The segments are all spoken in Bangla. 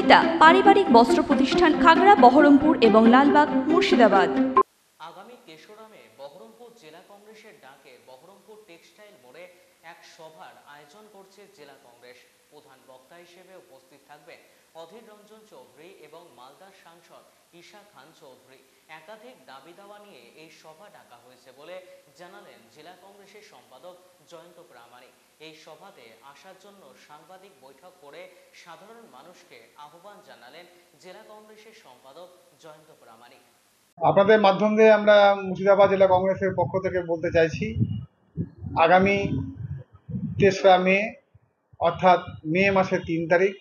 সুনিতা পারিবারিক বস্ত্র প্রতিষ্ঠান খাগড়া বহরমপুর এবং লালবাগ মুর্শিদাবাদ। আগামী কেশোরামে বহরমপুর জেলা কংগ্রেসের ডাকে বহরমপুর টেক্সটাইল মোড়ে এক সভার আয়োজন করছে জেলা কংগ্রেস। প্রধান বক্তা হিসেবে উপস্থিত থাকবেন অধীর রঞ্জন চৌধুরী এবং মালদার সাংসদ ঈশা খান চৌধুরী। একাধিক দাবি দাওয়া নিয়ে এই সভা ডাকা হয়েছে বলে জানালেন জেলা কংগ্রেসের সম্পাদক জয়ন্ত প্রামাণিক। এই সভাতে আসার জন্য সাংবাদিক বৈঠক করে সাধারণ মানুষকে আহ্বান জানালেন জেলা কংগ্রেসের সম্পাদক জয়ন্ত প্রামাণিক। আপনাদের মাধ্যম দিয়ে আমরা মুর্শিদাবাদ জেলা কংগ্রেসের পক্ষ থেকে বলতে চাইছি, আগামী 3রা মে অর্থাৎ মে মাসের 3 তারিখ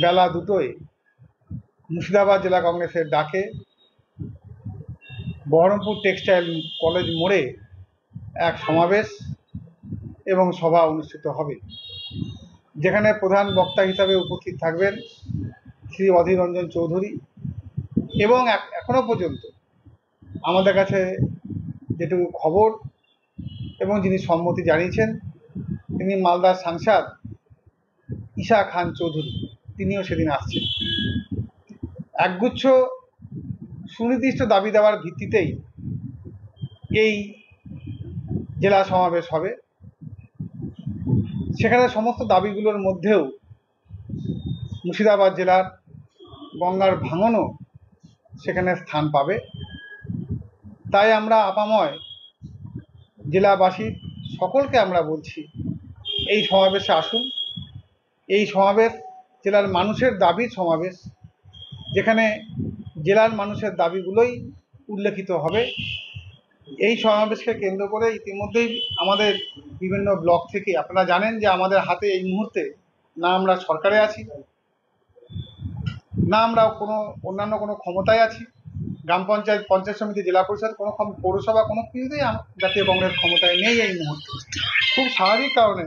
বেলা 2টোয় মুর্শিদাবাদ জেলা কংগ্রেসের ডাকে বহরমপুর টেক্সটাইল কলেজ মোড়ে এক সমাবেশ এবং সভা অনুষ্ঠিত হবে, যেখানে প্রধান বক্তা হিসাবে উপস্থিত থাকবেন শ্রী অধীর রঞ্জন চৌধুরী এবং এখনো পর্যন্ত আমাদের কাছে যেটুকু খবর এবং যিনি সম্মতি জানিয়েছেন তিনি মালদার সাংসদ ঈশা খান চৌধুরী, তিনিও সেদিন আসছেন। একগুচ্ছ সুনির্দিষ্ট দাবি দেওয়ার ভিত্তিতেই এই জেলা সমাবেশ হবে। সেখানে সমস্ত দাবিগুলোর মধ্যেও মুর্শিদাবাদ জেলার গঙ্গার ভাঙনও সেখানে স্থান পাবে। তাই আমরা আপাময় জেলাবাসী সকলকে আমরা বলছি, এই সমাবেশে আসুন। এই সমাবেশ জেলার মানুষের দাবির সমাবেশ, যেখানে জেলার মানুষের দাবিগুলোই উল্লেখিত হবে। এই সমাবেশকে কেন্দ্র করে ইতিমধ্যেই আমাদের বিভিন্ন ব্লক থেকে, আপনারা জানেন যে আমাদের হাতে এই মুহূর্তে না আমরা সরকারে আছি, না আমরা অন্যান্য কোনো ক্ষমতায় আছি, গ্রাম পঞ্চায়েত, পঞ্চায়েত সমিতি, জেলা পরিষদ, কোনো পৌরসভা, কোনো কিছুতেই জাতীয় কংগ্রেস ক্ষমতায় নেই এই মুহূর্তে। খুব স্বাভাবিক কারণে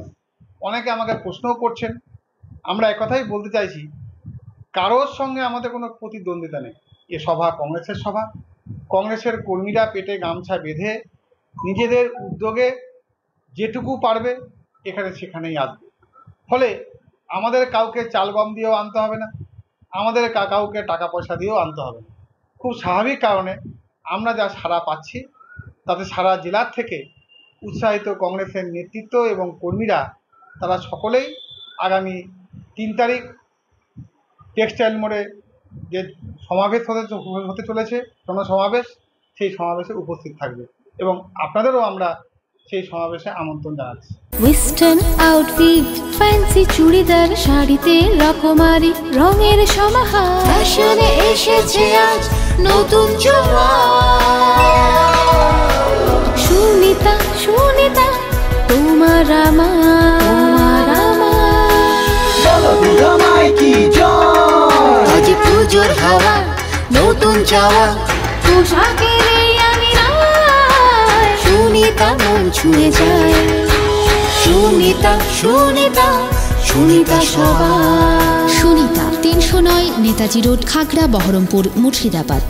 অনেকে আমাকে প্রশ্নও করছেন। আমরা একথাই বলতে চাইছি, কারোর সঙ্গে আমাদের কোনো প্রতিদ্বন্দ্বিতা নেই। এ সভা কংগ্রেসের সভা। কংগ্রেসের কর্মীরা পেটে গামছা বেঁধে নিজেদের উদ্যোগে যেটুকু পারবে এখানে সেখানেই আসবে। ফলে আমাদের কাউকে চাল গম দিয়েও আনতে হবে না, আমাদের কাউকে টাকা পয়সা দিয়েও আনতে হবে না। খুব স্বাভাবিক কারণে আমরা যা সাড়া পাচ্ছি তাতে সারা জেলার থেকে উৎসাহিত কংগ্রেসের নেতৃত্ব এবং কর্মীরা তারা সকলেই আগামী 3 তারিখ টেক্সটাইল মোড়ে যে সমাবেশ হতে চলেছে, জনসমাবেশ, সেই সমাবেশে উপস্থিত থাকবে এবং আপনাদেরও আমরা সেই সমাবেশে আমন্ত্রণ জানাচ্ছি। ওয়েস্টার্ন আউটফিট, ফ্যান্সি চুড়িদার, শাড়িতে রকমারি রঙের সমাহার, ফ্যাশনে এসেছে আজ নতুন সুনিতা, সুনিতা তোমার আমার আজ পুজোর হাওয়া, নতুন চাওয়া পোশাকের আমি সুনিতা মন ছুঁয়ে যায়। সুনিতা, সুনিতা, সুনিতা সবার। সুনিতা 309 নেতাজি রোড, খাগড়া, বহরমপুর, মুর্শিদাবাদ।